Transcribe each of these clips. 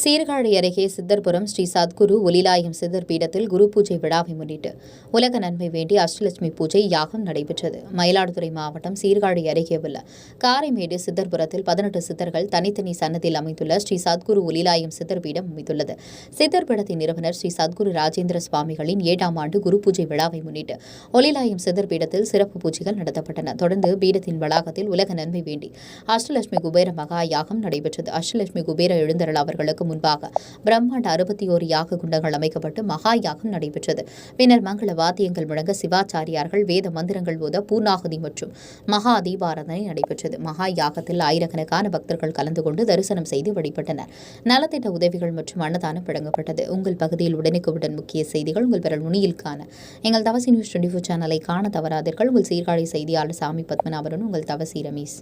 சீர்காழி அருகே சித்தர்புரம் ஸ்ரீ சத்குரு ஒலிலாயம் சித்தர் பீடத்தில் குரு பூஜை விழாவை முன்னிட்டு உலக நன்மை வேண்டி அஷ்டலட்சுமி பூஜை யாகம் நடைபெற்றது. மயிலாடுதுறை மாவட்டம் சீர்காழி அருகே உள்ள காரைமேடு சித்தர்புரத்தில் 18 சித்தர்கள் தனித்தனி சன்னதியில் அமைந்துள்ள ஸ்ரீ சத்குரு ஒலிலாயம் சித்தர் பீடம் அமைந்துள்ளது. சித்தர் பீடத்தின் நிறுவனர் ஸ்ரீ சத்குரு ராஜேந்திர சுவாமிகளின் 7ஆம் ஆண்டு குரு பூஜை விழாவை முன்னிட்டு ஒலிலாயம் சித்தர் பீடத்தில் சிறப்பு பூஜைகள் நடத்தப்பட்டன. தொடர்ந்து பீடத்தின் வளாகத்தில் உலக நன்மை வேண்டி அஷ்டலட்சுமி குபேர மகா யாகம் நடைபெற்றது. அஷ்டலட்சுமி குபேர எழுந்தருள் அவர்களுக்கு முன்பாக பிரம்மாண்ட 61 யாக குண்டங்கள் அமைக்கப்பட்டு மகா யாகம் நடைபெற்றது. பின்னர் மங்கள வாத்தியங்கள் முழங்க சிவாச்சாரியார்கள் வேத மந்திரங்கள் ஓத பூர்ணாகுதி மற்றும் மகா தீபாராதனை நடைபெற்றது. மகா யாகத்தில் ஆயிரக்கணக்கான பக்தர்கள் கலந்து கொண்டு தரிசனம் செய்து வழிபட்டனர். நலத்திட்ட உதவிகள் மற்றும் அன்னதானம் வழங்கப்பட்டது. உங்கள் பகுதியில் உடனுக்குடன் முக்கிய செய்திகள் உங்கள் விரல் நுனியில் காண எங்கள் தவசி நியூஸ் 24 சேனலை காண தவறாதீர்கள். உங்கள் சீர்காழி செய்தியாளர் சாமி பத்மநாபன், உங்கள் தவசி ரமேஷ்.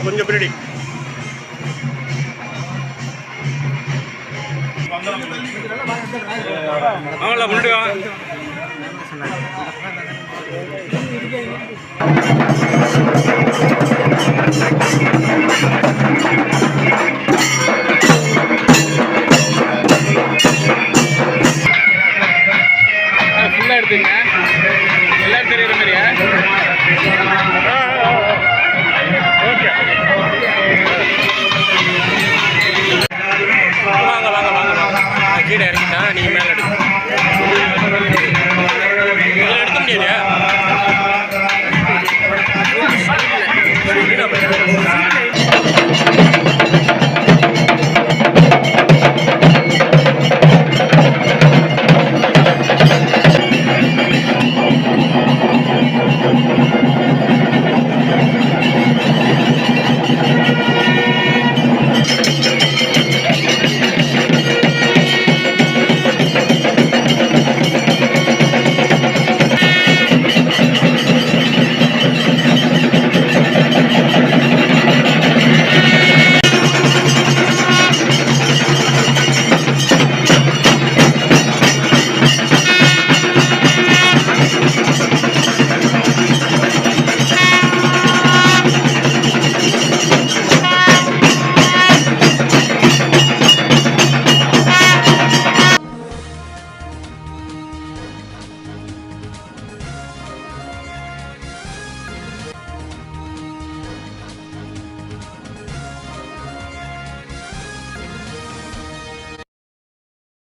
கொஞ்சம் பின்னாடி ஃபுல்லாக எடுத்துங்க.